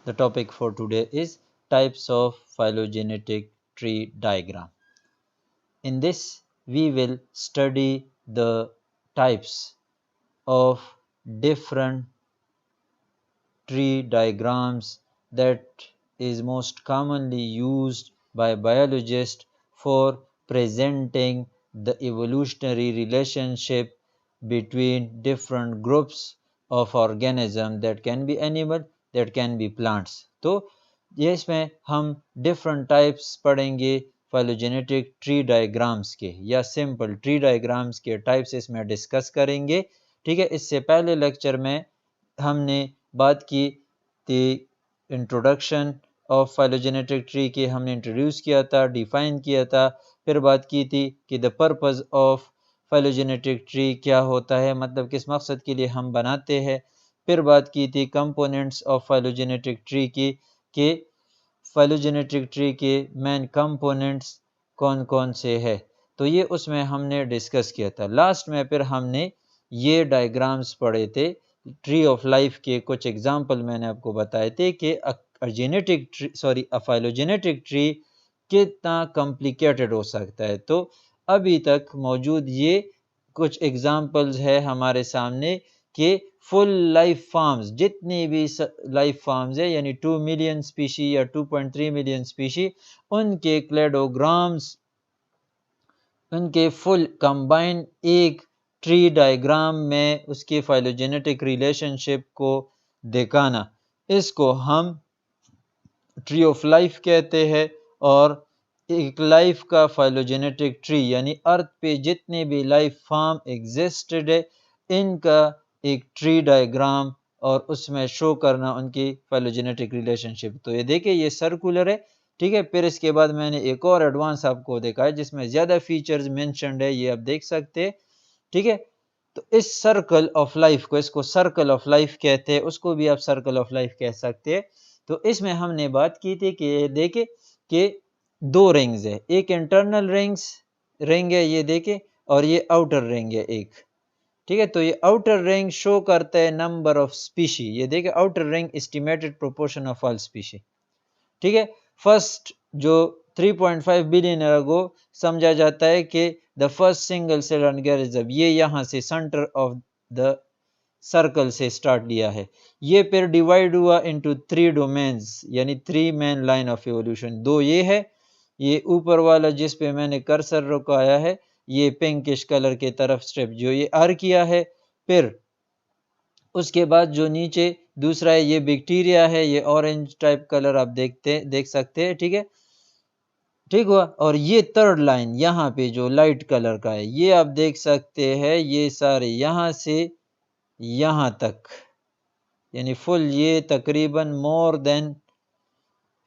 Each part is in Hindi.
The topic for today is types of phylogenetic tree diagram. In this, we will study the types of different tree diagrams that is most commonly used by biologists for presenting the evolutionary relationship between different groups of organisms, that can be animal, that can be plants. तो ये इसमें हम different types पढ़ेंगे phylogenetic tree diagrams के, या simple tree diagrams के types इसमें डिस्कस करेंगे. ठीक है, इससे पहले लेक्चर में हमने बात की थी इंट्रोडक्शन ऑफ फाइलोजेनेटिक ट्री की, हमने इंट्रोड्यूस किया था, डिफाइन किया था. फिर बात की थी कि the purpose of phylogenetic tree क्या होता है, मतलब किस मकसद के लिए हम बनाते हैं. फिर बात की थी कंपोनेंट्स ऑफ फाइलोजेनेटिक ट्री की, कि फाइलोजेनेटिक ट्री के मेन कंपोनेंट्स कौन कौन से हैं. तो ये उसमें हमने डिस्कस किया था. लास्ट में फिर हमने ये डायग्राम्स पढ़े थे ट्री ऑफ लाइफ के. कुछ एग्जाम्पल मैंने आपको बताए थे कि फाइलोजेनेटिक ट्री कितना कॉम्प्लिकेटेड हो सकता है. तो अभी तक मौजूद ये कुछ एग्जाम्पल्स है हमारे सामने कि फुल लाइफ फॉर्म्स, जितनी भी लाइफ फॉर्म्स है, यानी 2 मिलियन स्पीशी या 2.3 मिलियन स्पीशी, उनके क्लेडोग्राम्स, उनके फुल कंबाइन एक ट्री डायग्राम में उसके फाइलोजेनेटिक रिलेशनशिप को दिखाना, इसको हम ट्री ऑफ लाइफ कहते हैं. और एक लाइफ का फाइलोजेनेटिक ट्री, यानी अर्थ पे जितने भी लाइफ फॉर्म एग्जिस्टेड है, इनका एक ट्री डायग्राम और उसमें शो करना उनकी फाइलोजेनेटिक रिलेशनशिप. तो ये देखिए, ये सर्कुलर है. ठीक है, फिर इसके बाद मैंने एक और एडवांस आपको देखा है जिसमें ज्यादा फीचर्स मेंशन्ड है, ये आप देख सकते हैं. ठीक है, तो इस सर्कल ऑफ लाइफ को, इसको सर्कल ऑफ लाइफ कहते हैं, उसको भी आप सर्कल ऑफ लाइफ कह सकते हैं. तो इसमें हमने बात की थी कि देखे कि दो रिंग्स है, एक इंटरनल रिंग है, ये देखे, और ये आउटर रिंग है एक. ठीक है, तो ये आउटर रिंग शो करता है नंबर ऑफ स्पीशी. ये देखे, outer ring estimated proportion of all species. ठीक है, फर्स्ट जो 3.5 बिलियन ईयर अगो समझा जाता है कि the first single cell organism, ये यहाँ से सेंटर ऑफ द सर्कल से स्टार्ट लिया है. ये फिर डिवाइड हुआ इनटू 3 डोमेन्स, यानी 3 मेन लाइन ऑफ एवोल्यूशन. दो ये है, ये ऊपर वाला जिस पे मैंने कर्सर रुकाया है, ये पिंकिश कलर के तरफ स्टेप जो ये आर किया है. फिर उसके बाद जो नीचे दूसरा है, ये बैक्टीरिया है, ये ऑरेंज टाइप कलर आप देख सकते हैं. ठीक है, ठीक हुआ. और ये थर्ड लाइन यहाँ पे जो लाइट कलर का है, ये आप देख सकते हैं, ये सारे यहाँ से यहाँ तक, यानी फुल, ये तकरीबन more than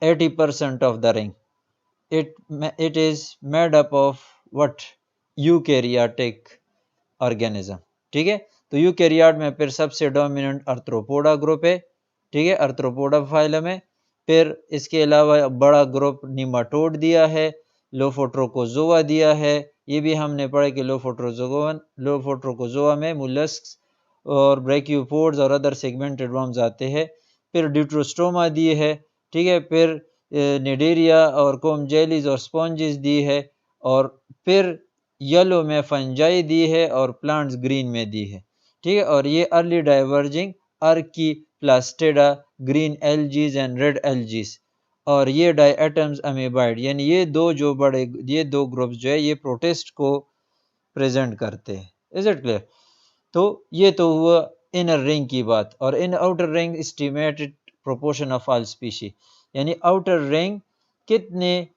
80% of the ring. It is made up of what, eukaryotic organism. ठीक है, तो यूकैरियोट में फिर सबसे डोमिनेंट आर्थ्रोपोडा ग्रुप है. ठीक है, आर्थ्रोपोडा फाइलम है. फिर इसके अलावा बड़ा ग्रुप निमाटोड दिया है, लोफोट्रोकोजोआ दिया है. ये भी हमने पढ़ा कि लोफोट्रोकोजोआ में मुलस्क और ब्रैकियोपोड्स और अदर सेगमेंटेड वर्म्स आते हैं. फिर ड्यूट्रोस्टोमा दी है. ठीक है, फिर निडेरिया और कोम जेलीज और स्पॉन्जेस दी है. और फिर येलो में फंजाई दी है और प्लांट्स ग्रीन में दी है. ठीक है, और ये early diverging archaeplastida, green algae and red algae. और ये डायटम्स अमीबाइड, यानी ये दो जो बड़े, ये दो ग्रुप्स जो है, ये प्रोटिस्ट को प्रेजेंट करते हैं. Is it clear? तो ये तो हुआ इनर रिंग की बात. और इन outer ring estimated proportion of all species, यानी आउटर रिंग कितने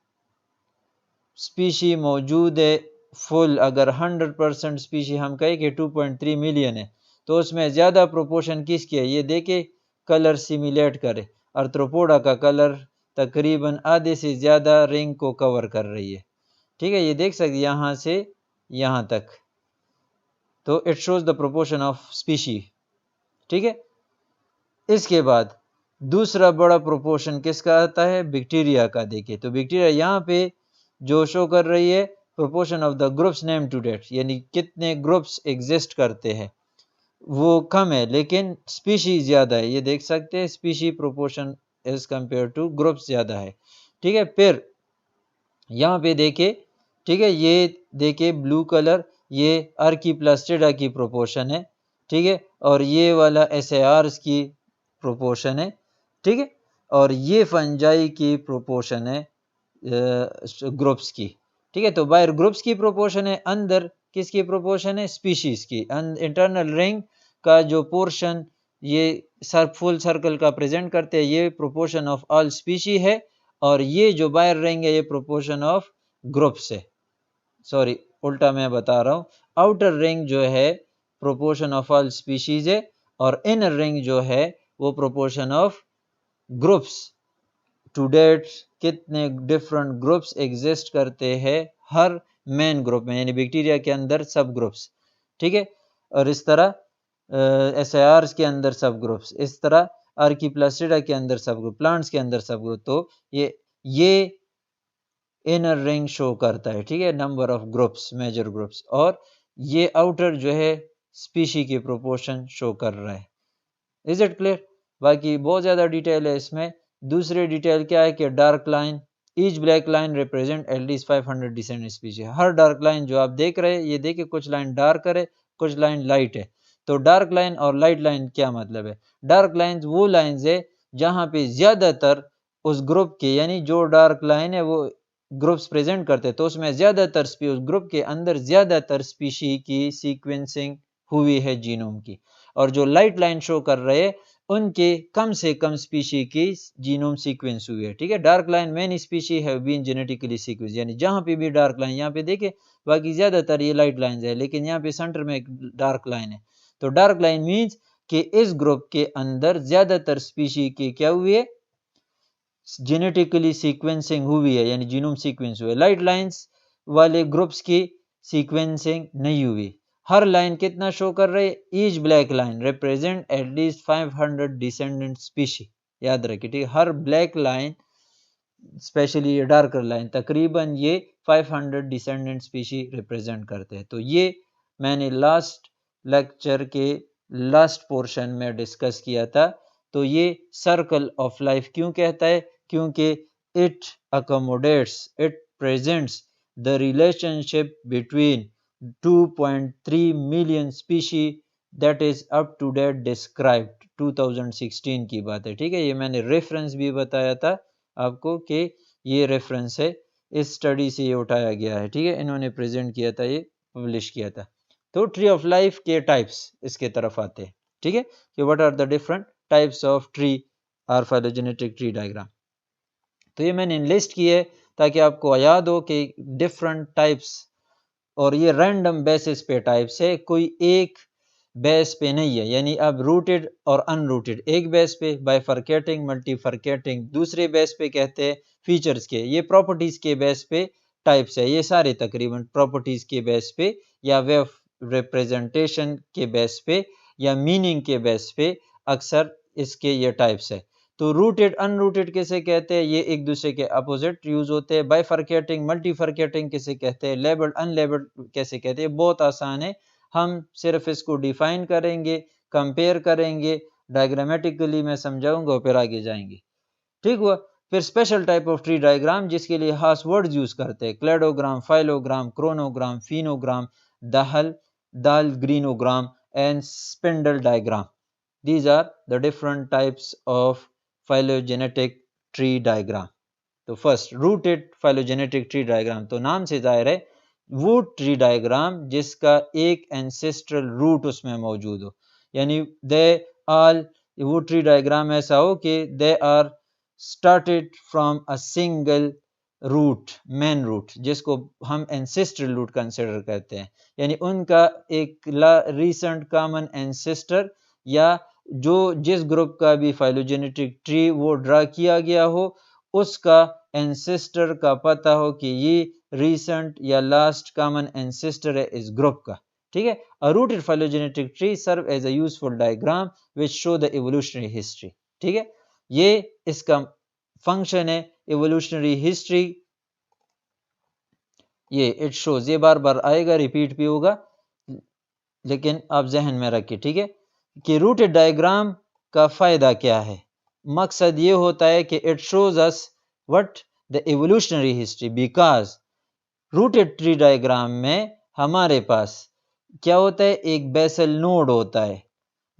स्पीशी मौजूद है फुल. अगर 100% स्पीशी हम कहें कि 2.3 मिलियन है, तो उसमें ज़्यादा प्रोपोर्शन किसकी है, ये देखे, कलर सिमुलेट करे. आर्थ्रोपोडा का कलर तकरीबन आधे से ज़्यादा रिंग को कवर कर रही है. ठीक है, ये देख सकते यहाँ से यहाँ तक. तो it shows the proportion of species. ठीक है, इसके बाद दूसरा बड़ा प्रोपोर्शन किसका आता है, बैक्टीरिया का. देखिए, तो बैक्टीरिया यहाँ पे जो शो कर रही है proportion of the groups name to date, यानी कितने ग्रुप्स एग्जिस्ट करते हैं, वो कम है लेकिन स्पीशी ज्यादा है. ये देख सकते हैं, species proportion as compare to groups ज़्यादा है, ठीक है। फिर यहाँ पे देखिए, ठीक है, ये देखिए ब्लू कलर, ये आर्कीप्लास्टिडा की प्रोपोर्शन है, ठीक है, और ये वाला SARs की प्रोपोर्शन है, ठीक है, और ये फंजाई की प्रोपोर्शन है ग्रुप्स की, ठीक है। तो बाहर ग्रुप्स की प्रोपोर्शन है, अंदर किसकी प्रोपोर्शन है, स्पीशीज की। इंटरनल रिंग का जो पोर्शन ये फुल सर्कल का प्रेजेंट करते हैं, ये प्रोपोर्शन ऑफ ऑल स्पीशी है, और ये जो बाहर रिंग है ये प्रोपोर्शन ऑफ ग्रुप्स है। सॉरी, उल्टा मैं बता रहा हूँ, आउटर रिंग जो है प्रोपोर्शन ऑफ ऑल स्पीशीज है, और इनर रिंग जो है वो proportion of groups. To date कितने डिफरेंट ग्रुप्स एग्जिस्ट करते हैं हर मेन ग्रुप में, यानी बैक्टीरिया के अंदर सब ग्रुप्स, ठीक है। और इस तरह SARs के अंदर सब ग्रुप्स, इस तरह आर्कीप्लास्टिडा के अंदर सब ग्रुप, प्लांट्स के अंदर सब ग्रुप। तो ये इनर रिंग शो करता है, ठीक है, number of groups, major groups, और ये आउटर जो है स्पीशी की प्रोपोर्शन शो कर रहा है। Is it clear? बाकी बहुत ज़्यादा डिटेल है इसमें। दूसरी डिटेल क्या है कि dark line, each black line represent at least 500 descendant species. हर डार्क लाइन जो आप देख रहे हैं, ये देखिए कुछ लाइन डार्कर है, कुछ लाइन लाइट है। तो डार्क लाइन और लाइट लाइन क्या मतलब है? डार्क लाइन वो लाइन्स है जहाँ पे ज़्यादातर उस ग्रुप के, यानी जो डार्क लाइन है वो ग्रुप्स प्रेजेंट करते हैं, तो उसमें ज़्यादातर उस ग्रुप के अंदर ज़्यादातर स्पीशी की सीक्वेंसिंग हुई है जीनोम की। और जो लाइट लाइन शो कर रहे हैं उनके कम से कम स्पीशी की जीनोम सीक्वेंस हुई है, ठीक है। Dark line many species have been genetically sequence, यानी जहां पे भी डार्क लाइन, यहाँ पे देखे बाकी ज्यादातर ये लाइट लाइन है, लेकिन यहाँ पे सेंटर में एक डार्क लाइन है। तो डार्क लाइन मीन्स कि इस ग्रुप के अंदर ज्यादातर स्पीशी की क्या हुई है, जेनेटिकली सीक्वेंसिंग हुई है, यानी जीनोम सीक्वेंस हुआ है। लाइट लाइंस वाले ग्रुप्स की सीक्वेंसिंग नहीं हुई। हर लाइन कितना शो कर रहे हैं? Each black line represent at least 500 descendant species. याद रखिए, ठीक है, हर ब्लैक लाइन, स्पेशली ये डार्कर लाइन, तकरीबन ये 500 डिसेंडेंट स्पीशी रिप्रेजेंट करते हैं। तो ये मैंने लास्ट लेक्चर के लास्ट पोर्शन में डिस्कस किया था। तो ये सर्कल ऑफ लाइफ क्यों कहता है? क्योंकि it accommodates, it presents the relationship between 2.3 million species that is up to date described 2016 की बात है, ठीक है। ये मैंने रेफरेंस भी बताया था आपको कि ये रेफरेंस है, इस स्टडी से ये उठाया गया है, ठीक है, इन्होंने प्रेजेंट किया था, ये पब्लिश किया था। तो ट्री ऑफ लाइफ के टाइप्स इसके तरफ आते हैं, ठीक है, कि what are the different types of tree और फाइलोजेनेटिक ट्री डायग्राम। तो ये मैंने लिस्ट की है ताकि आपको याद हो कि डिफरेंट टाइप्स, और ये रैंडम बेसिस पे टाइप्स है, कोई एक बेस पे नहीं है। यानी अब रूटेड और अनरूटेड एक बेस पे, बाइफरकेटिंग, मल्टीफरकेटिंग दूसरे बेस पे कहते हैं फीचर्स के, ये प्रॉपर्टीज के बेस पे टाइप्स है। ये सारे तकरीबन प्रॉपर्टीज के बेस पे, या वे ऑफ रिप्रेजेंटेशन के बेस पे, या मीनिंग के बेस पे अक्सर इसके ये टाइप्स है। तो रूटेड अनरूटेड किसे कहते हैं? ये एक दूसरे के अपोजिट यूज होते हैं। बाइफरकेटिंग मल्टीफरकेटिंग किसे कहते हैं? लेबल्ड अनलेबल्ड कैसे कहते हैं? बहुत आसान है, हम सिर्फ इसको डिफाइन करेंगे, कंपेयर करेंगे, डायग्रामेटिकली मैं समझाऊंगा और फिर आगे जाएंगे, ठीक हुआ। फिर special type of tree diagram जिसके लिए खास वर्ड्स यूज करते हैं, क्लेडोग्राम, फाइलोग्राम, क्रोनोग्राम, फिनोग्राम, दाहल dahlgrenogram and spindle diagram. These are the different types of phylogenetic tree diagram. तो first rooted phylogenetic tree diagram, तो नाम से जाहिर है वो ट्री डायग्राम जिसका एक एंसेस्ट्रल रूट उसमें मौजूद हो, यानी दे ऑल, वो ट्री डायग्राम ऐसा हो कि they are started from a single root, main root, जिसको हम एंसेस्ट्रल रूट कंसिडर करते हैं, यानी उनका एक रीसेंट कॉमन एंसेस्टर, या जो जिस ग्रुप का भी फाइलोजेनेटिक ट्री वो ड्रा किया गया हो, उसका एंसेस्टर का पता हो कि ये रीसेंट या लास्ट कॉमन एंसेस्टर है इस ग्रुप का, ठीक है। A rooted phylogenetic tree serve as a useful diagram which show the evolutionary history, ठीक है, ये इसका फंक्शन है, इवोल्यूशनरी हिस्ट्री। ये इट शोज, ये बार बार आएगा, रिपीट भी होगा, लेकिन आप जहन में रखिए, ठीक है, कि रूटेड डायग्राम का फायदा क्या है। मकसद ये होता है कि it shows us what the evolutionary history, because rooted tree diagram में हमारे पास क्या होता है, एक बेसल नोड होता है।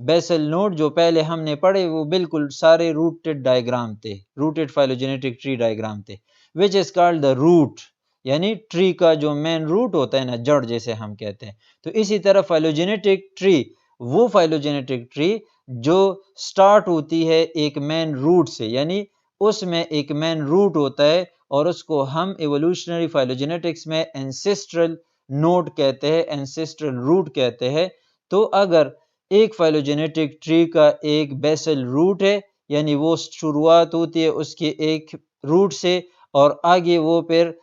बेसल नोड जो पहले हमने पढ़े वो बिल्कुल सारे रूटेड डायग्राम थे, रूटेड फाइलोजेनेटिक ट्री डायग्राम थे, which is called the root, यानी ट्री का जो मेन रूट होता है ना, जड़ जैसे हम कहते हैं। तो इसी तरह फाइलोजेनेटिक ट्री, वो फाइलोजेनेटिक ट्री जो स्टार्ट होती है एक मेन रूट से, यानी उसमें एक मेन रूट होता है और उसको हम एवोल्यूशनरी फाइलोजेनेटिक्स में एंसेस्ट्रल नोड कहते हैं, एंसेस्ट्रल रूट कहते हैं। तो अगर एक फाइलोजेनेटिक ट्री का एक बेसल रूट है, यानी वो शुरुआत होती है उसके एक रूट से और आगे वो फिर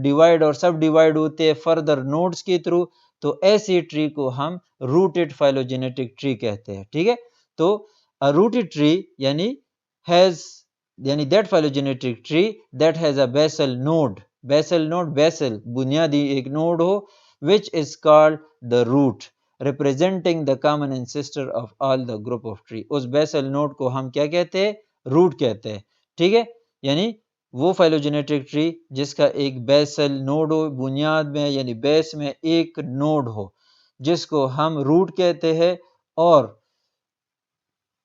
डिवाइड और सब डिवाइड होते हैं फर्दर नोड्स के थ्रू, तो ऐसी ट्री को हम रूटेड फाइलोजेनेटिक ट्री कहते हैं। ठीक है, तो अ रूटेड ट्री यानी हैज, यानी that phylogenetic tree that has a basal node, basal node, basal बुनियादी एक नोड हो, which is called the root, representing the common ancestor of all the group of tree। उस बेसल नोड को हम क्या कहते हैं, रूट कहते हैं। ठीक है, यानी वो फाइलोजेनेटिक ट्री जिसका एक बेसल नोड हो, बुनियाद में यानी बेस में एक नोड हो, जिसको हम रूट कहते हैं। और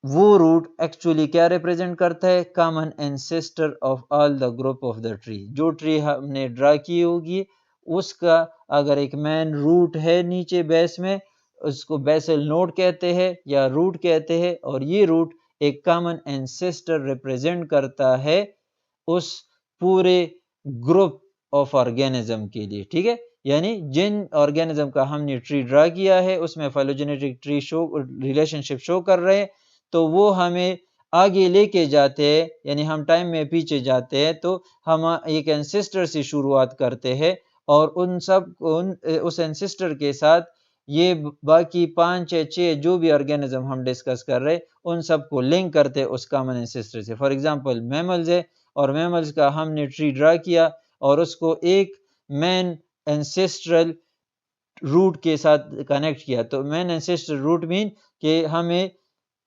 वो रूट एक्चुअली क्या रिप्रेजेंट करता है, common ancestor of all the group of the tree. जो ट्री हमने ड्रा की होगी उसका अगर एक मेन रूट है नीचे बेस में, उसको बेसल नोड कहते हैं या रूट कहते हैं, और ये रूट एक कॉमन एंसेस्टर रिप्रेजेंट करता है उस पूरे ग्रुप ऑफ ऑर्गेनिज्म के लिए। ठीक है, यानी जिन ऑर्गेनिज्म का हमने ट्री ड्रा किया है उसमें phylogenetic tree show relationship show कर रहे हैं, तो वो हमें आगे लेके जाते हैं, यानी हम टाइम में पीछे जाते हैं तो हम एक एंसेस्टर से शुरुआत करते हैं और उस एंसेस्टर के साथ ये बाकी 5 या 6 जो भी ऑर्गेनिज्म हम डिस्कस कर रहे हैं उन सबको लिंक करते हैं उस कॉमन एंसेस्टर से। फॉर एग्जांपल मैमल्स है और मैमल्स का हमने ट्री ड्रा किया और उसको एक मेन एंसेस्ट्रल रूट के साथ कनेक्ट किया, तो मेन एंसेस्ट्रल रूट मीन कि हमें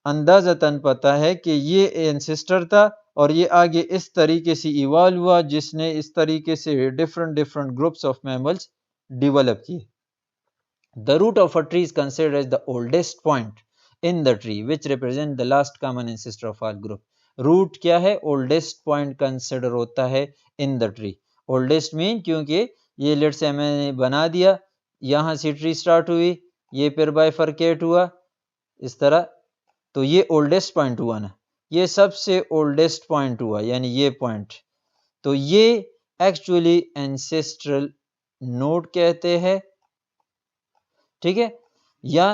अंदाज़तन पता है कि ये एंसेस्टर था और ये आगे इस तरीके से इवॉल्व हुआ जिसने इस तरीके से different different groups of mammals develop किए। The root of a tree is considered as the oldest point in the tree which represent the last common ancestor of all group। Root क्या है, ओल्डेस्ट पॉइंट कंसिडर होता है in the tree. Oldest mean क्योंकि ये लेट से मैंने बना दिया, यहाँ से ट्री स्टार्ट हुई, ये फिर बाइफरकेट हुआ इस तरह, तो ये ओल्डेस्ट पॉइंट हुआ ना, ये सबसे ओल्डेस्ट पॉइंट हुआ, यानी ये पॉइंट, तो ये एक्चुअली एंसेस्ट्रल नोड कहते हैं। ठीक है, या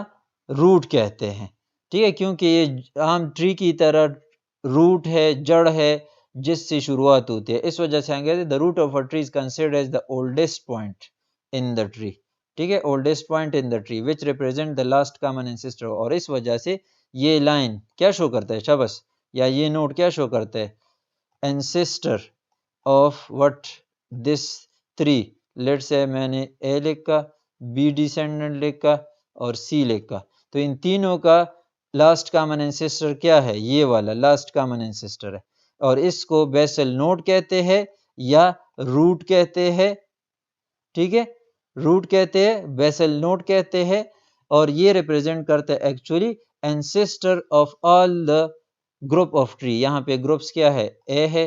रूट कहते हैं। ठीक है, क्योंकि ये आम ट्री की तरह रूट है, जड़ है जिससे शुरुआत होती है, इस वजह से हम कहते हैं the root of a tree is considered as the oldest point in the tree. ठीक है, oldest point in the tree which represent the last common ancestor. और इस वजह से ये लाइन क्या शो करता है, शब्द या ये नोट क्या शो करता है, ancestor of what this three. Let's say मैंने ए लिखा, बी डिसेंडेंट लिखा और सी लिखा, तो इन तीनों का लास्ट कॉमन एंसेस्टर क्या है, ये वाला लास्ट कॉमन एंसेस्टर है और इसको बेसल नोड कहते हैं या रूट कहते हैं। ठीक है, रूट कहते हैं, बेसल नोड कहते हैं, और ये रिप्रेजेंट करता है actually ancestor of all the group of tree. यहाँ पे ग्रुप्स क्या है, ए है,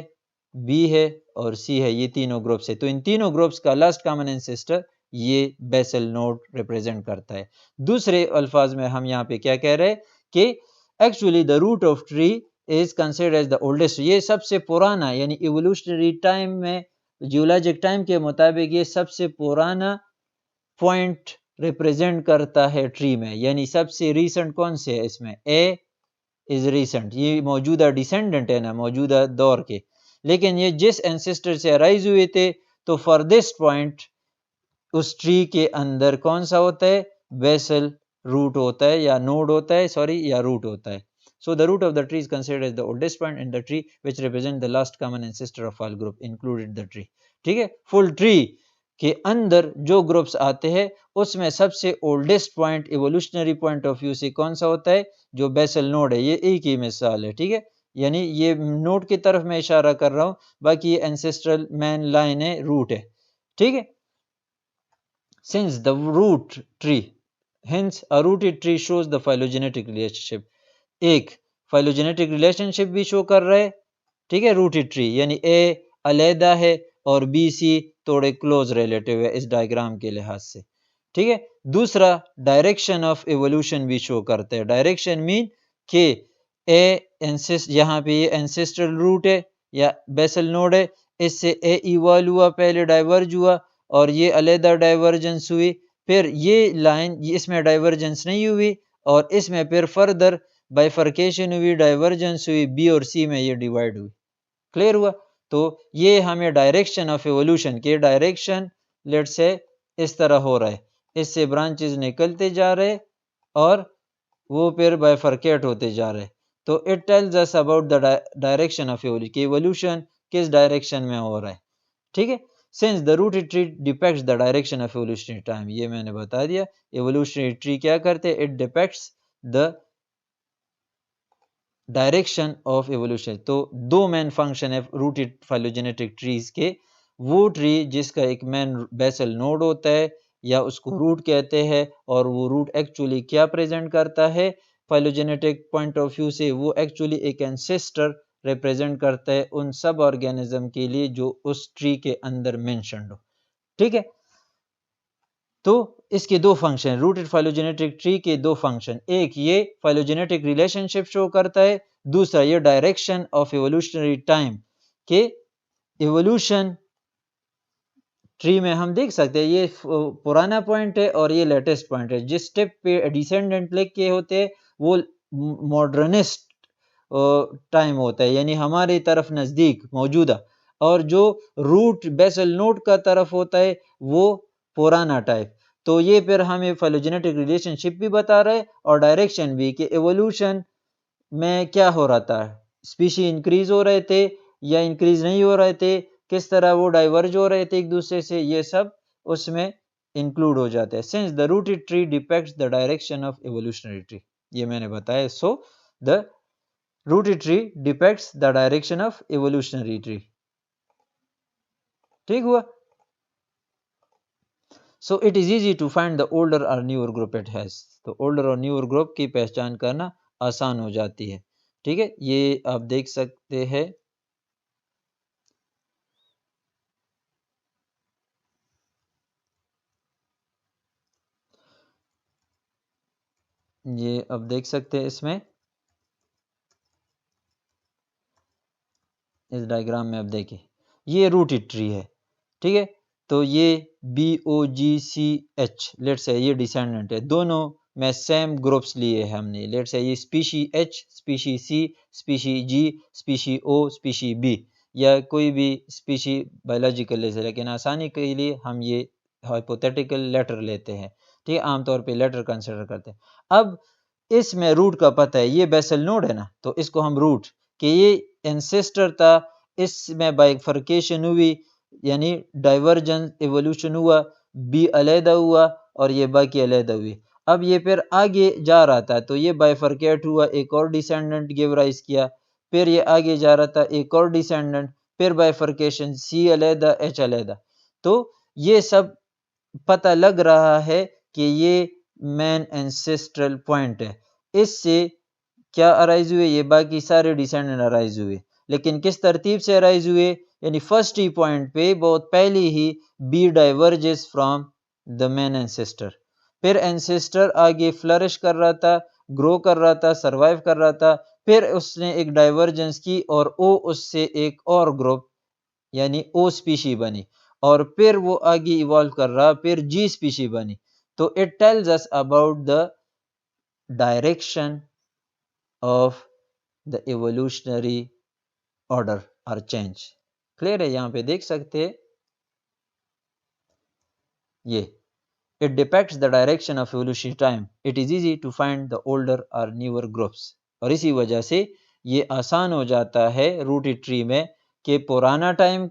बी है और सी है, ये तीनों ग्रुप्स है। तो इन तीनों ग्रुप्स का लास्ट कॉमन एंसेस्टर ये बेसल नोड रिप्रेजेंट करता है। दूसरे अल्फाज में हम यहाँ पे क्या कह रहे हैं कि actually the root of tree is considered as the oldest, ये सबसे पुराना, यानी इवोल्यूशनरी टाइम में, जियोलॉजिक टाइम के मुताबिक ये सबसे पुराना पॉइंट रिप्रेजेंट करता है ट्री में। यानी सबसे रीसेंट कौन से है इसमें, ए इज रीसेंट, ये मौजूदा डिसेंडेंट है ना मौजूदा दौर के, लेकिन ये जिस एंसेस्टर से अराइज हुए थे, तो फर्देस्ट पॉइंट उस ट्री के अंदर कौन सा होता है, बेसल रूट होता है या नोड होता है, सॉरी, या रूट होता है। So the root of the tree is considered as the oldest point in the tree which represent the last common ancestor of all group included the tree। ठीक है, फुल ट्री के अंदर जो ग्रुप्स आते हैं उसमें सबसे oldest point evolutionary point of view से कौन सा होता है, जो बेसल नोड है, ये एक ही मिसाल है। ठीक है, यानी ये नोट की तरफ मैं इशारा कर रहा हूं, बाकी ये एंसेस्ट्रल मैन लाइन है, रूट है, ठीक है। Since the root tree, hence a rooted tree shows the phylogenetic relationship, एक फाइलोजेनेटिक रिलेशनशिप भी शो कर रहा है, ठीक है, रूटेड ट्री, यानी ए अलहदा है और बी सी थोड़े क्लोज रिलेटिव है इस डायग्राम के लिहाज से, ठीक है। दूसरा डायरेक्शन ऑफ एवोल्यूशन भी शो करते हैं। डायरेक्शन मीन के यहाँ पे ये एंसेस्ट्रल रूट है या बेसल नोड है, इससे ए इवॉल्व हुआ, पहले डाइवर्ज हुआ और ये अलहदा डाइवर्जेंस हुई, फिर ये लाइन इसमें डाइवर्जेंस नहीं हुई और इसमें फिर फर्दर बाइफर्केशन हुई, डाइवर्जेंस हुई, बी और सी में ये डिवाइड हुई। क्लियर हुआ? तो ये हमें डायरेक्शन ऑफ एवोल्यूशन के डायरेक्शन लेट से इस तरह हो रहा है, इससे ब्रांचेस निकलते जा रहे और वो फिर बाइफर्केट होते जा रहे। तो it tells us about the direction of evolution, कि एवोल्यूशन किस डायरेक्शन में हो रहा है, ठीक है। Since the rooted tree depicts the direction of evolutionary time, ये मैंने बता दिया। एवोल्यूशनरी ट्री क्या करते हैं? It depicts the direction of evolution. तो दो मेन फंक्शन है रूटेड फाइलोजेनेटिक ट्रीज के, वो ट्री जिसका एक मेन बेसल नोड होता है या उसको रूट कहते हैं, और वो रूट एक्चुअली क्या प्रेजेंट करता है फाइलोजेनेटिक पॉइंट ऑफ व्यू से, वो एक्चुअली एक एंसेस्टर रिप्रेजेंट करता है उन सब ऑर्गेनिज्म के लिए जो उस ट्री के अंदर मेंशन्ड हो, ठीक है। तो इसके दो फंक्शन, रूटेड फाइलोजेनेटिक ट्री के दो फंक्शन, एक ये फाइलोजेनेटिक रिलेशनशिप शो करता है, दूसरा ये डायरेक्शन ऑफ एवोल्यूशनरी टाइम के एवोल्यूशन ट्री में हम देख सकते हैं ये पुराना पॉइंट है और ये लेटेस्ट पॉइंट है। जिस स्टेप पे डिसेंडेंट लिख के होते हैं वो मॉडर्निस्ट टाइम होता है, यानी हमारी तरफ नज़दीक मौजूदा, और जो रूट बेसल नोड का तरफ होता है वो पुराना टाइप। तो ये फिर हमें फाइलोजेनेटिक रिलेशनशिप भी बता रहा है और डायरेक्शन भी, कि एवोल्यूशन में क्या हो रहा था, स्पीशी इंक्रीज हो रहे थे या इंक्रीज नहीं हो रहे थे, किस तरह वो डाइवर्ज हो रहे थे एक दूसरे से, ये सब उसमें इंक्लूड हो जाते हैं। Since the rooted tree depicts the direction of evolutionary tree, ये मैंने बताया। So the rooted tree depicts the direction of evolutionary tree, ठीक हुआ। So it is easy to find the older और न्यूअर ग्रुप इट हैज, तो ओल्डर और न्यूअर ग्रुप की पहचान करना आसान हो जाती है, ठीक है। ये आप देख सकते हैं, ये अब देख सकते हैं इसमें, इस डायग्राम में अब देखिए ये रूटेड ट्री है, ठीक है। तो ये BOGCH लेट से ये डिसेंडेंट है, दोनों में सेम ग्रुप्स लिए हैं हमने। लेट से ये species H, species C, species G, species O, species B, या कोई भी स्पीशी बायोलॉजिकल ले से, लेकिन आसानी के लिए हम ये हाइपोथेटिकल लेटर लेते हैं, ठीक है, आमतौर पे लेटर कंसिडर करते हैं। अब इसमें रूट का पता है, ये बेसल नोड है ना, तो इसको हम रूट, कि ये एंसेस्टर था, इसमें बाइफर्केशन हुई यानी डाइवर्जेंस एवोल्यूशन हुआ, बी अलहदा हुआ और ये बाकी अलहदा हुई। अब ये फिर आगे जा रहा था तो ये बाइफर्केट हुआ, एक और डिसेंडेंट गिव राइज किया, फिर ये आगे जा रहा था, एक और डिसेंडेंट, फिर बाइफर्केशन, सी अलहदा एच अलहदा। तो ये सब पता लग रहा है कि ये मेन एंसेस्ट्रल पॉइंट है, इससे क्या अराइज हुए, ये बाकी सारे डिसेंडेंट अराइज हुए, लेकिन किस तरतीब से अराइज हुए, यानी फर्स्ट ही पॉइंट पे बहुत पहले ही B diverges from the main ancestor, फिर एंसेस्टर आगे फ्लरिश कर रहा था, ग्रो कर रहा था, सरवाइव कर रहा था, फिर उसने एक डाइवर्जेंस की और ओ उससे एक और ग्रुप यानी ओ स्पीशी बनी, और फिर वो आगे इवॉल्व कर रहा, फिर जी स्पीशी बनी। तो it tells us about the direction of the evolutionary order और चेंज। क्लियर है? यहाँ पे देख सकते हैं ये, it depicts the direction of evolutionary time, it is easy to find the older और न्यूअर ग्रुप्स, और इसी वजह से ये आसान हो जाता है रूटेड ट्री में कि पुराना टाइम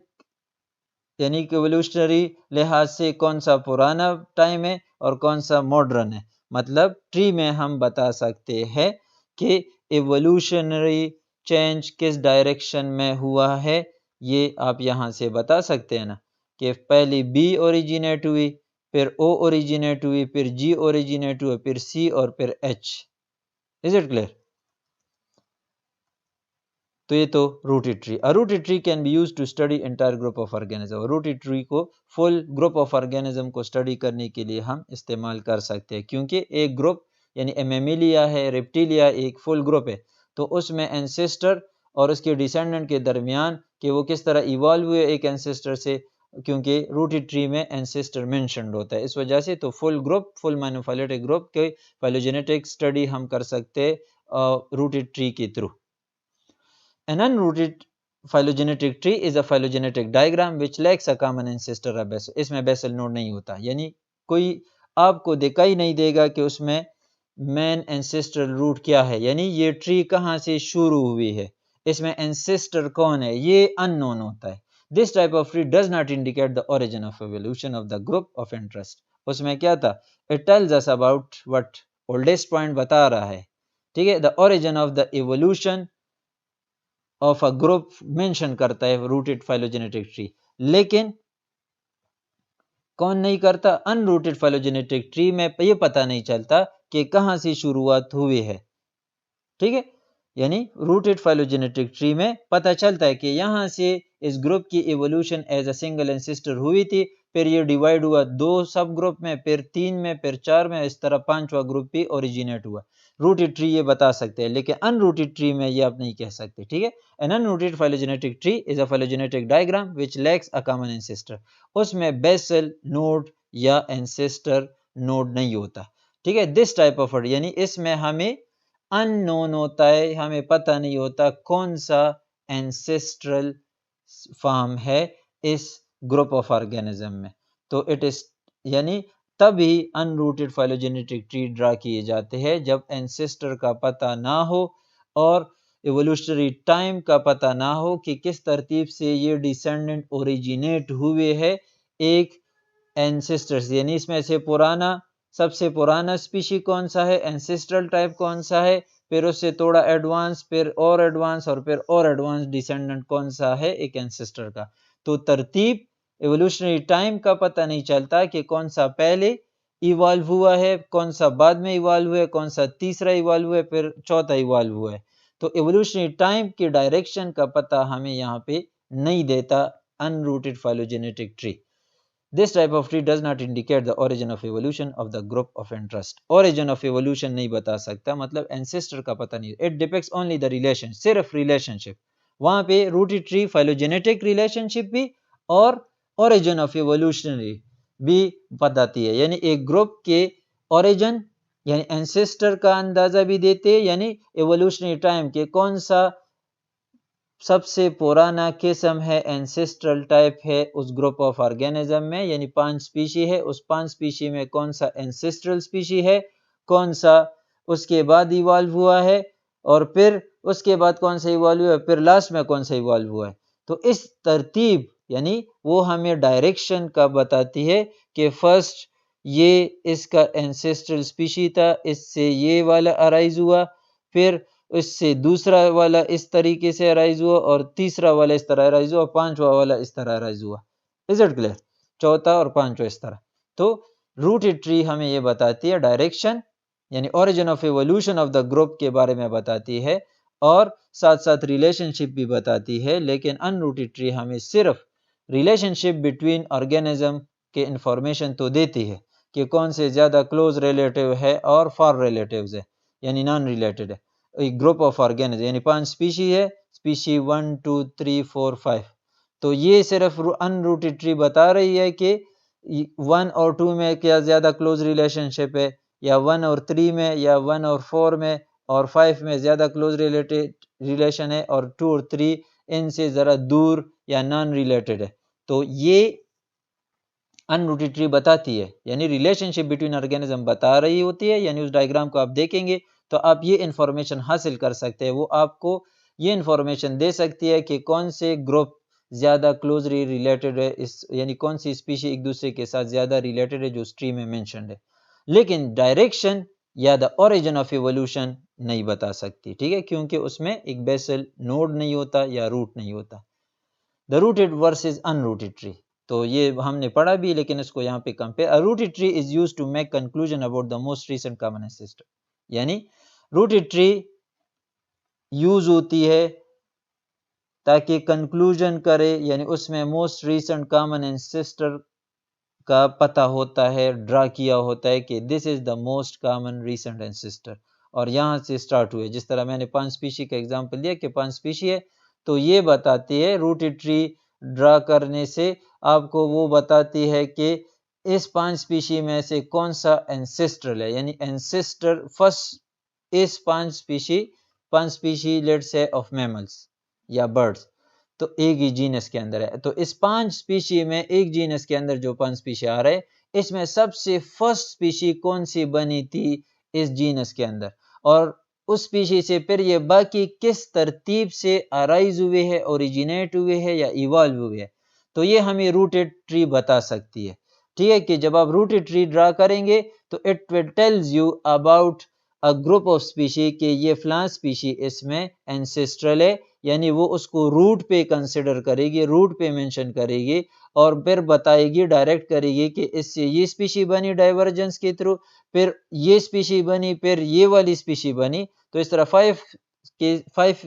यानी कि एवोल्यूशनरी लिहाज से कौन सा पुराना टाइम है और कौन सा मॉडर्न है। मतलब ट्री में हम बता सकते हैं कि एवोल्यूशनरी चेंज किस डायरेक्शन में हुआ है, ये आप यहाँ से बता सकते हैं ना, कि पहले बी ओरिजिनेट हुई, फिर ओ ओरिजिनेट हुई, फिर जी ओरिजिनेट हुआ, फिर सी और फिर एच। Is it clear? तो ये तो rooted tree. A rooted tree can be used to study entire group of organism. Rooted tree को फुल ग्रुप ऑफ ऑर्गेनिज्म को स्टडी करने के लिए हम इस्तेमाल कर सकते हैं, क्योंकि एक ग्रुप यानी मेमेलिया है, रेप्टिलिया एक फुल ग्रुप है, तो उसमें एंसेस्टर और उसके डिसेंडेंट के दरमियान कि वो किस तरह इवॉल्व हुए एक एंसेस्टर से, क्योंकि रूटेड ट्री में एंसेस्टर मेंशन्ड होता है, इस वजह से तो full group, full monophyletic group के फाइलोजेनेटिक स्टडी हम कर सकते हैं रूटेड ट्री के through. An unrooted phylogenetic tree is a phylogenetic diagram which lacks a common ancestor or basal. इसमें basal node नहीं होता, यानी कोई आपको दिखाई नहीं देगा कि उसमें मेन एंसेस्ट्रल रूट क्या है, यानी ये ट्री कहाँ से शुरू हुई है, इसमें एंसेस्टर कौन है, ये अननोन होता है। This type of tree does not indicate the origin of evolution of the group of interest. उसमें क्या था, it tells us about what oldest point बता रहा है, ठीक है, the origin of the evolution of a group mention करता है रूटेड फाइलोजेनेटिक ट्री, लेकिन कौन नहीं करता, अनरूटेड फाइलोजेनेटिक ट्री में ये पता नहीं चलता कि कहां से शुरुआत हुई है, ठीक है। यानी रूटेड फाइलोजेनेटिक ट्री में पता चलता है कि यहाँ से इस ग्रुप की evolution as a single ancestor हुई थी, फिर ये डिवाइड हुआ दो सब ग्रुप में, फिर 3 में, फिर 4 में, इस तरह 5वां ग्रुप भी ओरिजिनेट हुआ। रूटेड ट्री ये बता सकते हैं, लेकिन अनरूटेड ट्री में ये आप नहीं कह सकते, ठीक है। An unrooted phylogenetic tree is a phylogenetic diagram which lacks a common ancestor. उसमें बेसल नोड या एंसेस्टर नोड नहीं होता, ठीक है। दिस टाइप ऑफ यानी इसमें हमें अननोन होता है, हमें पता नहीं होता कौन सा एंसेस्ट्रल फॉर्म है इस ग्रुप ऑफ ऑर्गेनिज्म में, तो इट इज यानी तभी अनरूटेड फाइलोजेनेटिक ट्री ड्रा किए जाते हैं जब एंसेस्टर का पता ना हो और एवोल्यूशनरी टाइम का पता ना हो कि किस तरतीब से ये डिसेंडेंट ओरिजिनेट हुए हैं एक एंसेस्टर्स, यानी इसमें से पुराना सबसे पुराना स्पीशी कौन सा है, एंसेस्ट्रल टाइप कौन सा है, फिर उससे थोड़ा एडवांस, फिर और एडवांस और फिर और एडवांस डिसेंडेंट कौन सा है एक एंसेस्टर का। तो तरतीब एवोल्यूशनरी टाइम का पता नहीं चलता कि कौन सा पहले इवॉल्व हुआ है, कौन सा बाद में इवॉल्व हुआ है, कौन सा तीसरा इवॉल्व हुआ है, फिर चौथा इवॉल्व हुआ है। तो एवोल्यूशनरी टाइम की डायरेक्शन का पता हमें यहाँ पे नहीं देता unrooted phylogenetic tree. This type of tree does not indicate the origin of evolution of the group of interest. Origin of evolution नहीं बता सकता, मतलब ancestor का पता नहीं। It depicts only the relation, सिर्फ relationship। वहाँ पे rooted tree phylogenetic relationship भी और origin of evolutionary भी बताती है, यानी एक ग्रुप के origin यानी ancestor का अंदाजा भी देते हैं, यानी evolutionary time के कौन सा सबसे पुराना किस्म है, एंसेस्ट्रल टाइप है उस ग्रुप ऑफ ऑर्गेनिज्म में, यानी 5 स्पीशी है, उस 5 स्पीशी में कौन सा एंसेस्ट्रल स्पीशी है, कौन सा उसके बाद इवॉल्व हुआ है, और फिर उसके बाद कौन सा इवॉल्व हुआ है, फिर लास्ट में कौन सा इवॉल्व हुआ है। तो इस तरतीब यानी वो हमें डायरेक्शन का बताती है कि फर्स्ट ये इसका एंसेस्ट्रल स्पीशी था, इससे ये वाला अराइज हुआ, फिर इससे दूसरा वाला इस तरीके से अराइज हुआ, और तीसरा वाला इस तरह अराइज हुआ, और 5वां वाला इस तरह अराइज हुआ। Is it clear? चौथा और 5वां इस तरह। तो रूटेड ट्री हमें ये बताती है डायरेक्शन यानी origin of evolution of the group के बारे में बताती है, और साथ साथ रिलेशनशिप भी बताती है, लेकिन अनरूटेड ट्री हमें सिर्फ रिलेशनशिप बिटवीन ऑर्गेनिज्म के इंफॉर्मेशन तो देती है कि कौन से ज्यादा क्लोज रिलेटिव है और फार रिलेटिव्स है यानी नॉन रिलेटेड है। एक ग्रुप ऑफ ऑर्गेनिज्म यानी 5 स्पीशी है, स्पीशी 1 2 3 4 5, तो ये सिर्फ अनरूटेड ट्री बता रही है कि 1 और 2 में क्या ज्यादा क्लोज रिलेशनशिप है, या 1 और 3 में, या 1 और 4 में, और 5 में ज्यादा क्लोज रिलेटेड रिलेशन है, और 2 और 3 इनसे जरा दूर या नॉन रिलेटेड है। तो ये अनरूटेड ट्री बताती है, यानी रिलेशनशिप बिटवीन ऑर्गेनिज्म बता रही होती है, यानी उस डायग्राम को आप देखेंगे तो आप ये इंफॉर्मेशन हासिल कर सकते हैं। वो आपको ये इंफॉर्मेशन दे सकती है कि कौन से ग्रुप ज्यादा क्लोजली रिलेटेड है, इस यानी कौन सी स्पीशी एक दूसरे के साथ ज्यादा रिलेटेड है जो ट्री में मेंशन्ड है। लेकिन डायरेक्शन या द ओरिजिन ऑफ इवोल्यूशन नहीं बता सकती, ठीक है, क्योंकि उसमें एक बेसल नोड नहीं होता या रूट नहीं होता। The rooted versus unrooted tree, तो ये हमने पढ़ा भी, लेकिन इसको यहाँ पे compare. A rooted tree is used to make conclusion about the most recent common ancestor, यानी रूटेड ट्री यूज होती है ताकि कंक्लूजन करे, यानी उसमें मोस्ट रीसेंट कॉमन एंसेस्टर का पता होता है, ड्रा किया होता है कि this is the most common recent ancestor, और यहाँ से स्टार्ट हुए। जिस तरह मैंने 5 स्पीशी का एग्जांपल दिया कि 5 स्पीशी है, तो ये बताती है रूटेड ट्री ड्रा करने से आपको वो बताती है कि इस 5 स्पीशी में से कौन सा एंसेस्ट्रल है, यानी एंसेस्टर फर्स्ट इस 5 species let's say of mammals या बर्ड्स, तो एक ही जीनस के अंदर है। तो इस 5 स्पीशी में एक जीनस के अंदर जो 5 स्पीशी आ रहे, इसमें सबसे फर्स्ट स्पीशी कौन सी बनी थी इस जीनस के अंदर, और उस स्पीशी से फिर ये बाकी किस तरतीब से अराइज हुए हैं, ओरिजिनेट हुए हैं या इवॉल्व हुए हैं, तो ये हमें रूटेड ट्री बता सकती है। ठीक है, कि जब आप रूटेड ट्री ड्रा करेंगे तो it will tales you about a group of species कि ये फलां स्पीशी इसमें एंसेस्ट्रल है, यानी वो उसको रूट पे कंसिडर करेगी, रूट पे मेंशन करेगी, और फिर बताएगी, डायरेक्ट करेगी कि इससे ये स्पीशी बनी डाइवर्जेंस के थ्रू, फिर ये स्पीशी बनी, फिर ये वाली स्पीशी बनी। तो इस तरह 5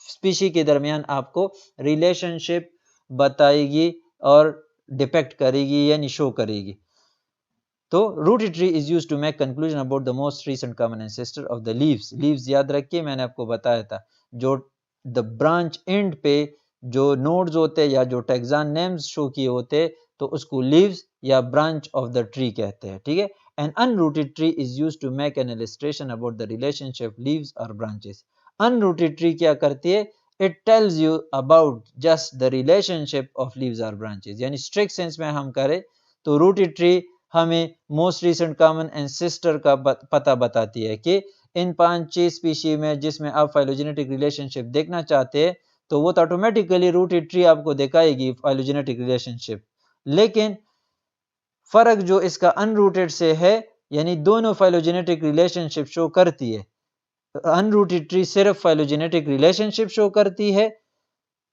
स्पीशी के दरमियान आपको रिलेशनशिप बताएगी और डिपेक्ट करेगी, यानी शो करेगी। तो rooted tree is used to make conclusion about the most recent common ancestor of the leaves. Leaves याद रखिए, मैंने आपको बताया था, जो द ब्रांच एंड पे जो नोड्स होते या जो टैक्सान नेम्स शो किए होते, तो उसको लीव्स या ब्रांच ऑफ द ट्री कहते हैं। ठीक है, an unrooted tree is used to make an illustration about the relationship leaves और ब्रांचेस। अनरूटेड ट्री क्या करती है, it tells you about just the relationship of leaves और ब्रांचेस, यानी स्ट्रिक्ट सेंस में हम करें तो रूटेड ट्री हमें मोस्ट रीसेंट कॉमन एंसेस्टर का पता बताती है कि इन 5-6 स्पीशी में जिसमें आप फाइलोजेनेटिक रिलेशनशिप देखना चाहते हैं, तो वो तो ऑटोमेटिकली रूटेड ट्री आपको दिखाएगी फाइलोजेनेटिक रिलेशनशिप। लेकिन फर्क जो इसका अनरूटेड से है, यानी दोनों फाइलोजेनेटिक रिलेशनशिप शो करती है, अनरूटेड ट्री सिर्फ फाइलोजेनेटिक रिलेशनशिप शो करती है,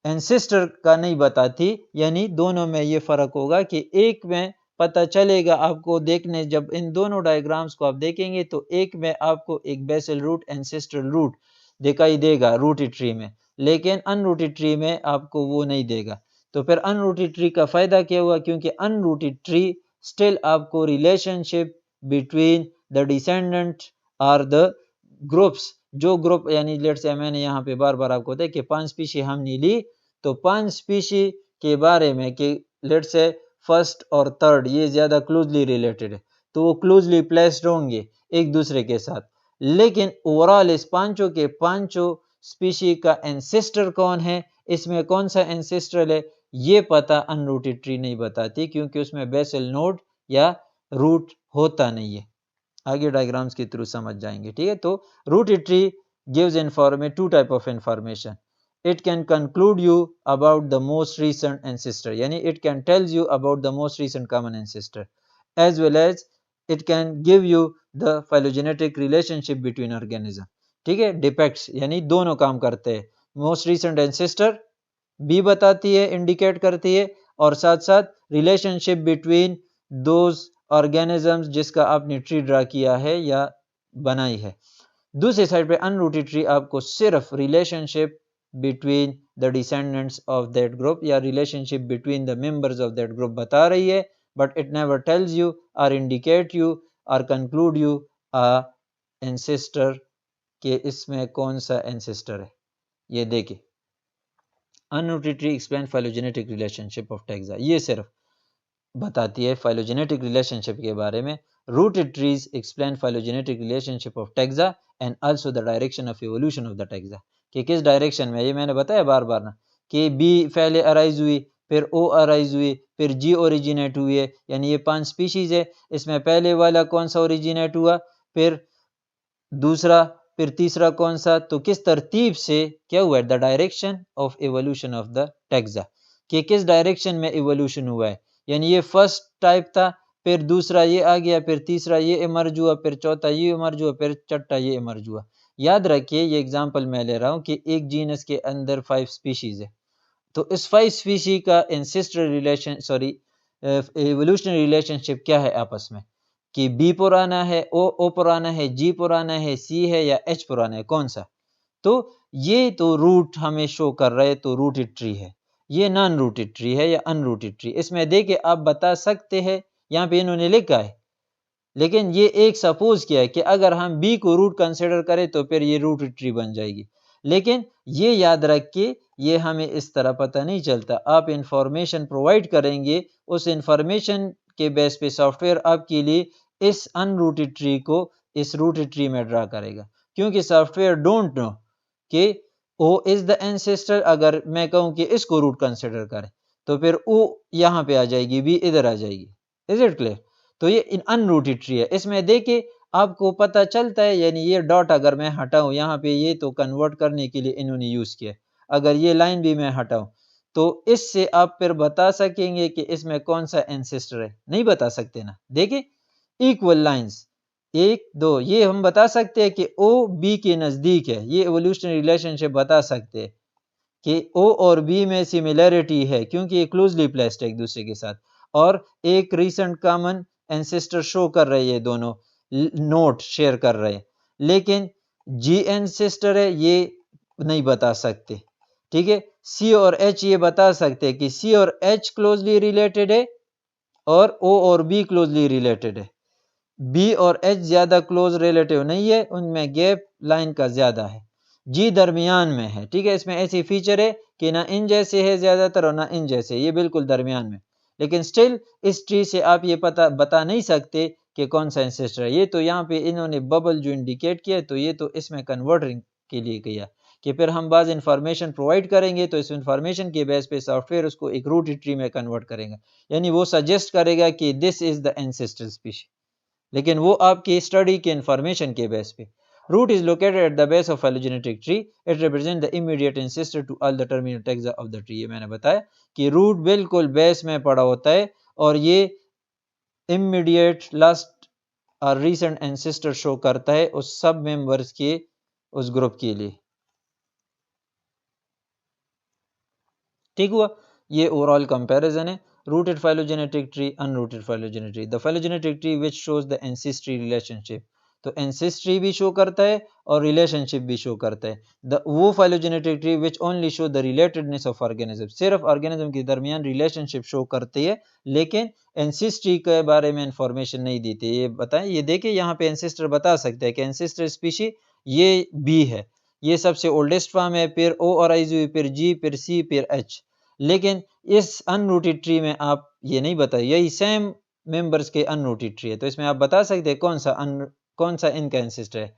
एंसेस्टर का नहीं बताती। यानी दोनों में ये फर्क होगा कि एक में पता चलेगा आपको देखने, जब इन दोनों डायग्राम्स को आप देखेंगे तो एक में आपको एक बेसल रूट, एंसेस्ट्रल रूट दिखाई देगा रूटेड ट्री में, लेकिन अनरूटेड ट्री में आपको वो नहीं देगा। तो फिर अनरूटेड ट्री का फायदा क्या हुआ, क्योंकि अनरूटेड ट्री स्टिल आपको रिलेशनशिप बिटवीन द डिसेंडेंट और द ग्रुप्स, जो ग्रुप, यानी लेट्स से मैंने यहाँ पे बार बार आपको बताया कि 5 स्पीशी हमने ली, तो 5 स्पीशी के बारे में कि लेट्स से फर्स्ट और थर्ड ये ज्यादा क्लोजली रिलेटेड है, तो वो क्लोजली प्लेस्ड होंगे एक दूसरे के साथ, लेकिन ओवरऑल इस पांचों के पांचों स्पीशी का एंसेस्टर कौन है, इसमें कौन सा एंसेस्ट्रल है, ये पता अनरूटेड ट्री नहीं बताती, क्योंकि उसमें बेसल नोड या रूट होता नहीं है। आगे डायग्राम्स के थ्रू समझ जाएंगे। ठीक है, तो rooted tree gives two type of information. It can conclude you about the most recent ancestor, यानी it can tells you about the most recent common ancestor, as well as it can give you the phylogenetic relationship between organism। ठीक है, depicts यानी दोनों काम करते हैं, most recent ancestor भी बताती है, इंडिकेट करती है, और साथ साथ रिलेशनशिप बिटवीन दोज ऑर्गेनिजम्स जिसका आपने ट्री ड्रा किया है या बनाई है। दूसरी साइड पे अनरूटेड ट्री आपको सिर्फ relationship between the descendants of that group या relationship between the members of that group बता रही है, but it never tells you और इंडिकेट यू और कंक्लूड यू अ एंसेस्टर के इसमें कौन सा एंसेस्टर है। ये देखिए, unrooted tree explain phylogenetic relationship of taxa, ये सिर्फ बताती है फाइलोजेनेटिक रिलेशनशिप के बारे में। Rooted trees explain phylogenetic relationship of taxa and also the direction of evolution of the taxa, कि किस डायरेक्शन में, ये मैंने बताया बार बार ना, कि बी पहले अराइज हुई, फिर ओ अराइज हुई, फिर जी ओरिजिनेट हुई है, यानी ये 5 स्पीशीज है, इसमें पहले वाला कौन सा ओरिजिनेट हुआ, फिर दूसरा, फिर तीसरा कौन सा, तो किस तरतीब से क्या हुआ है, the direction of evolution of the taxa, कि किस डायरेक्शन में इवोल्यूशन हुआ है। यानी ये फर्स्ट टाइप था, फिर दूसरा ये आ गया, फिर तीसरा ये इमर्ज हुआ, फिर चौथा ये इमर्ज हुआ, फिर छठा ये इमर्ज हुआ। याद रखिए ये एग्जांपल मैं ले रहा हूँ कि एक जीनस के अंदर 5 स्पीशीज है, तो इस 5 स्पीशी का एंसेस्ट्रल रिलेशन एवोल्यूशनरी रिलेशनशिप क्या है आपस में, कि बी पुराना है, ओ पुराना है, जी पुराना है, सी है या एच पुराना है, कौन सा? तो ये तो रूट हमें शो कर रहा है, तो रूटेड ट्री है। ये नॉन रूटेड ट्री है या अनरूटेड ट्री, इसमें देखिए आप बता सकते हैं, यहाँ पे इन्होंने लिखा है, लेकिन ये एक सपोज किया है कि अगर हम बी को रूट कंसिडर करें तो फिर ये रूटेड ट्री बन जाएगी। लेकिन ये याद रख के ये हमें इस तरह पता नहीं चलता, आप इंफॉर्मेशन प्रोवाइड करेंगे, उस इंफॉर्मेशन के बेस पे सॉफ्टवेयर आपके लिए इस अनरूटेड ट्री को इस रूटेड ट्री में ड्रा करेगा, क्योंकि सॉफ्टवेयर डोंट नो कि ओ इज द एंसेस्टर। अगर मैं कहूं कि इसको रूट कंसिडर करें तो फिर ओ यहाँ पे आ जाएगी, बी इधर आ जाएगी। Is it clear? तो ये अनरूटेड ट्री है। इसमें देखिए आपको पता चलता है, यानी ये डॉट अगर मैं हटाऊं यहाँ पे, ये तो कन्वर्ट करने के लिए इन्होंने यूज किया। अगर ये लाइन भी मैं हटाऊं तो इससे आप फिर बता सकेंगे कि इसमें कौन सा एंसेस्टर है? नहीं बता सकते ना। देखिए इक्वल लाइंस, एक दो, ये हम बता सकते हैं कि ओ बी के नजदीक है, ये एवोल्यूशनरी रिलेशनशिप बता सकते हैं कि ओ और बी में सिमिलैरिटी है क्योंकि ये क्लोजली प्लेस्ड है एक दूसरे के साथ, और एक रीसेंट कॉमन एंसेस्टर शो कर रहे हैं, ये दोनों नोट शेयर कर रहे हैं। लेकिन जी एंसेस्टर है ये नहीं बता सकते। ठीक है, सी और एच ये बता सकते हैं कि सी और एच क्लोजली रिलेटेड है और ओ और बी क्लोजली रिलेटेड है। बी और एच ज्यादा क्लोज रिलेटिव नहीं है, उनमें गैप लाइन का ज्यादा है। जी दरमियान में है। ठीक है, इसमें ऐसी फीचर है कि ना इन जैसे है ज्यादातर और ना इन जैसे, ये बिल्कुल दरमियान में। लेकिन स्टिल इस ट्री से आप ये बता नहीं सकते कि कौन सा एंसेस्टर है। ये तो यहाँ पे इन्होंने बबल जो इंडिकेट किया, तो ये तो इसमें कन्वर्टिंग के लिए किया कि फिर हम बाज इंफॉर्मेशन प्रोवाइड करेंगे तो इस इंफॉर्मेशन के बेस पे सॉफ्टवेयर उसको एक रूटेड ट्री में कन्वर्ट करेगा, यानी वो सजेस्ट करेगा कि this is the ancestor species, लेकिन वो आपकी स्टडी के इंफॉर्मेशन के बेस पे। Root is located at the base of phylogenetic tree, it represent the immediate ancestor to all the terminal tags of the tree. ये मैंने बताया कि रूट बिल्कुल बेस में पड़ा होता है और ये इमीडिएट लास्ट और रीसेंट एंसेस्टर शो करता है उस सब मेंबर्स के उस ग्रुप के लिए। ठीक हुआ, ये ओवरऑल कंपैरिजन है। Rooted phylogenetic tree, unrooted phylogenetic tree. The phylogenetic tree which shows the ancestry relationship, तो एंसेस्ट्री भी शो करता है और रिलेशनशिप भी शो करता है। वो phylogenetic tree which only show the relatedness of organism, सिर्फ ऑर्गेनिज्म के दरमियान रिलेशनशिप शो करती है, लेकिन एंसेस्ट्री के बारे में इंफॉर्मेशन नहीं देती। ये बताएं, ये देखिए यहाँ पे एंसेस्टर बता सकते हैं कि एंसेस्टर स्पीशी ये बी है, ये सबसे ओल्डेस्ट फॉर्म है, फिर ओ और आई हुई, फिर जी, फिर सी, फिर एच। लेकिन इस अनरूटेड ट्री में आप ये नहीं बताइए, यही सेम मेंबर्स के अनरूटेड ट्री है, तो इसमें आप बता सकते हैं कौन सा इनका एंसेस्टर है।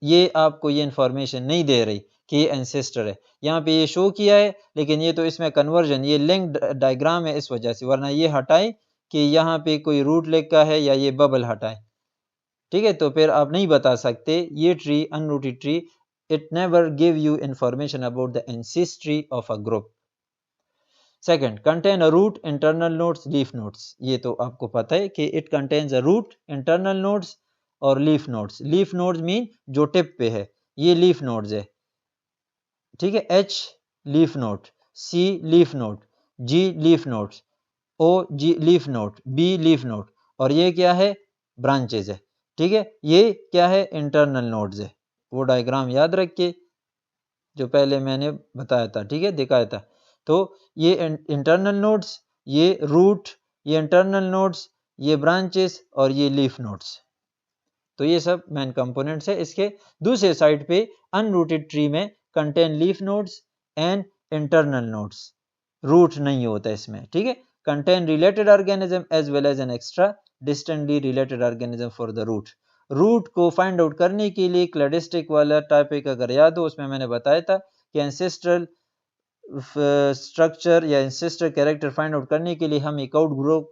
ये आपको ये इंफॉर्मेशन नहीं दे रही कि ये एंसेस्टर है। यहाँ पे ये शो किया है, लेकिन ये तो इसमें कन्वर्जन, ये लिंक डायग्राम है इस वजह से, वरना ये हटाए कि यहाँ पे कोई रूट लिखा है या ये बबल हटाए। ठीक है, तो फिर आप नहीं बता सकते ये tree unrooted tree, it never give you information about the ancestry of a group. Second, contain a root, internal nodes, leaf nodes. ये तो आपको पता है कि it contains a root, internal nodes और leaf nodes. Leaf nodes mean जो टिप पे है, ये लीफ नोड्स है। ठीक है, H leaf node, C leaf node, G leaf nodes, O G leaf node, B leaf node, और ये क्या है? ब्रांचेज है। ठीक है, ये क्या है? इंटरनल नोड्स है। वो डायग्राम याद रखिए जो पहले मैंने बताया था, ठीक है, दिखाया था। तो ये इंटरनल नोड्स, ये रूट, ये इंटरनल नोड्स, ये ब्रांचेस और ये लीफ नोड्स, तो ये सब मेन कंपोनेंट्स है। इसके दूसरे साइड पे अनरूटेड ट्री में contain leaf nodes and internal nodes, root नहीं होता इसमें। ठीक है, contain related organism as well as an extra distantly related organism for the root. Root को फाइंड आउट करने के लिए क्लैडिस्टिक वाला टॉपिक अगर याद हो, उसमें मैंने बताया था कि एंसेस्ट्रल स्ट्रक्चर या एंसेस्टर कैरेक्टर फाइंड आउट करने के लिए हम एक आउट ग्रुप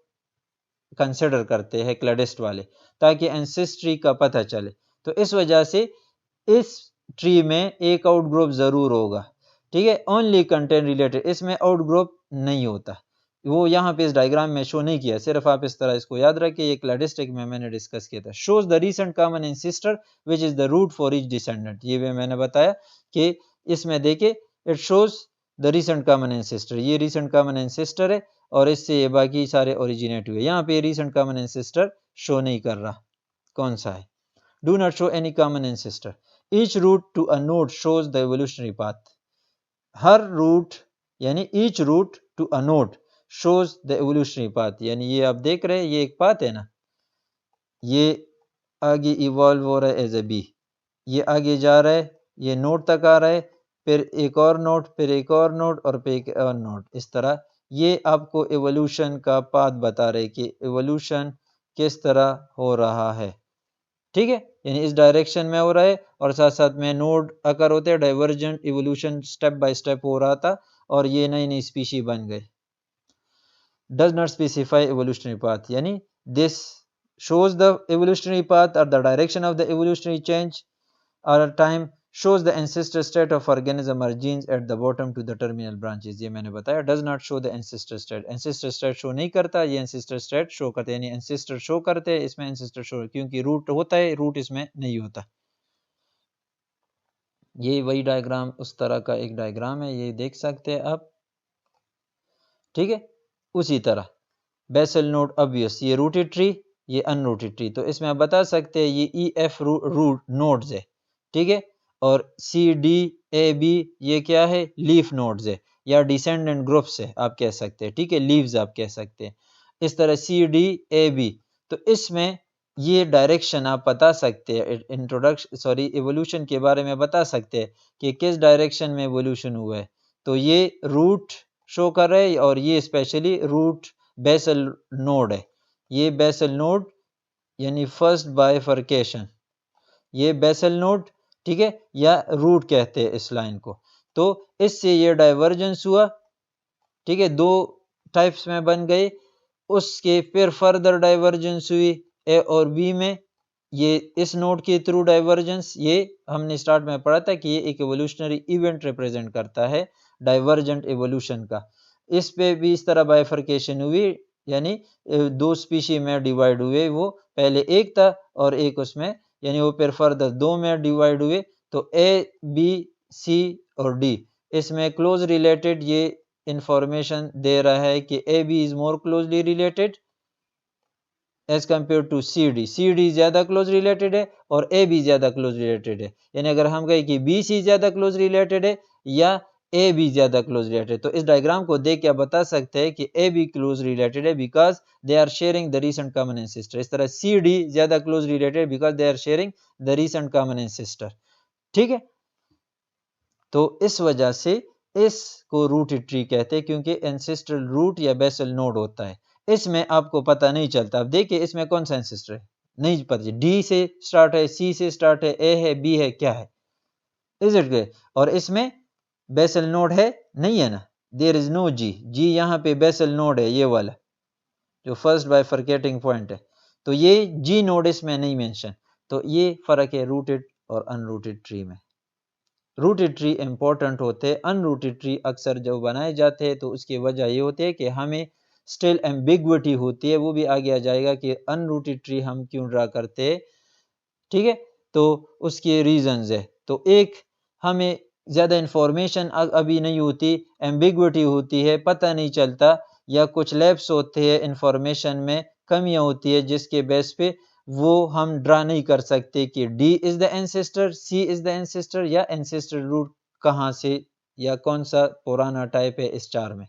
कंसिडर करते हैं क्लैडिस्ट वाले, ताकि एंसेस्ट्री का पता चले। तो इस वजह से इस ट्री में एक आउट ग्रुप जरूर होगा। ठीक है, ओनली कंटेंट रिलेटेड, इसमें आउट ग्रुप नहीं होता। वो यहाँ पे इस डायग्राम में शो नहीं किया, सिर्फ आप इस तरह इसको याद रखें। ये क्लैडिस्टिक में मैंने डिस्कस किया था। Shows the recent common ancestor which is the root for each descendant. ये भी मैंने बताया कि इसमें देखिए it shows the recent common ancestor, ये रीसेंट कॉमन एंसेस्टर है और इससे ये बाकी सारे ओरिजिनेट हुए। यहाँ पे रीसेंट कॉमन एंसेस्टर शो नहीं कर रहा, कौन सा है? Do not show any common ancestor. Each root to a node shows the evolutionary path. हर रूट यानी each root to a node shows the evolutionary path, यानी ये आप देख रहे हैं ये एक पाथ है ना, ये आगे इवॉल्व हो रहा है एज ए बी, ये आगे जा रहा है, ये नोड तक आ रहा है, फिर एक और नोड, फिर एक और नोड और फिर एक और नोड। इस तरह ये आपको एवोल्यूशन का पाथ बता रहे कि एवोल्यूशन किस तरह हो रहा है। ठीक है, यानी इस डायरेक्शन में हो रहा है और साथ साथ में नोड अकर होते हैं, divergent evolution step by step हो रहा था और ये नई नई स्पीशी बन गए। Does not specify evolutionary path, यानी this shows the evolutionary path or the direction of the evolutionary change or time, shows the ancestor state of organism or genes at the bottom to the terminal branches। ये मैंने बताया। does not show the ancestor state, ancestor state show नहीं करता, ये ancestor state show करते हैं, यानी ancestor show करते हैं, इसमें ancestor show क्योंकि root होता है, root इसमें नहीं होता। ये वही डायग्राम उस तरह का एक डायग्राम है, ये देख सकते हैं आप। ठीक है, उसी तरह बेसल नोड ऑब्वियस, ये रूटेड ट्री, ये अनरूटेड ट्री। तो इसमें आप बता सकते हैं ये ई एफ रूट नोड्स है, ठीक है, और सी डी ए बी ये क्या है? लीफ नोड्स है या डिसेंडेंट ग्रुप्स है आप कह सकते हैं। ठीक है, लीव्स आप कह सकते हैं। इस तरह सी डी ए बी, तो इसमें ये डायरेक्शन आप बता सकते हैं, इंट्रोडक्शन एवोल्यूशन के बारे में बता सकते हैं कि किस डायरेक्शन में एवोल्यूशन हुआ है। तो ये रूट शो कर रहे हैं और ये स्पेशली रूट बेसल नोड है। ये बेसल नोड यानी फर्स्ट बाइफर्केशन, ये बेसल नोड, ठीक है, या रूट कहते हैं इस लाइन को। तो इससे ये डाइवर्जेंस हुआ, ठीक है, दो टाइप्स में बन गए। उसके फिर फर्दर डाइवर्जेंस हुई ए और बी में, ये इस नोड के थ्रू डाइवर्जेंस, ये हमने स्टार्ट में पढ़ा था कि ये एक एवोल्यूशनरी इवेंट रिप्रेजेंट करता है डाइवर्जेंट एवोल्यूशन का। इस पे भी इस तरह बाइफर्केशन हुई, यानी दो स्पीशी में डिवाइड हुए, वो पहले एक था और एक उसमें, यानी वो फिर फर्दर दो में डिवाइड हुए। तो ए बी सी और डी इसमें क्लोज रिलेटेड ये इंफॉर्मेशन दे रहा है कि A B is more closely related as compare to C D. C D ज्यादा क्लोज रिलेटेड है और ए बी ज्यादा क्लोज रिलेटेड है। यानी अगर हम कहें कि बी सी ज्यादा क्लोज रिलेटेड है या ए बी ज्यादा क्लोज रिलेटेड, तो इस डायग्राम को देख के आप बता सकते हैं कि ए बी क्लोज रिलेटेड है because they are sharing the recent common ancestor. इस तरह सी डी ज्यादा close related because they are sharing the recent common ancestor. ठीक है, तो इस वजह से इसको रूटेड ट्री कहते हैं क्योंकि एंसेस्ट्रल रूट या बेसल नोड होता है। इसमें आपको पता नहीं चलता। अब देखिए इसमें कौन सा एंसेस्टर है, नहीं पता। डी से स्टार्ट है, सी से स्टार्ट है, ए है, बी है, क्या है? Is it clear? और इसमें बेसल नोड है नहीं है ना, देयर इज नो जी। जी यहाँ पे बेसल नोड है, ये वाला जो फर्स्ट बाइफर्केटिंग पॉइंट है, तो ये जी नोड इसमें नहीं मेंशन। तो ये फर्क है रूटेड और अनरूटेड ट्री में। रूटेड ट्री इंपॉर्टेंट होते हैं, अनरूटेड ट्री अक्सर जो बनाए जाते हैं तो उसकी वजह ये होती है कि हमें स्टिल एम्बिग्विटी होती है, वो भी आगे आ जाएगा कि अनरूटेड ट्री हम क्यों ड्रा करते हैं। ठीक है, तो उसके रीजंस है। तो एक, हमें ज़्यादा इंफॉर्मेशन अभी नहीं होती, एम्बिग्विटी होती है, पता नहीं चलता, या कुछ लैप्स होते हैं इंफॉर्मेशन में, कमियां होती है जिसके बेस पे वो हम ड्रा नहीं कर सकते कि D is the ancestor, C is the ancestor, या एंसेस्टर रूट कहाँ से या कौन सा पुराना टाइप है इस चार में।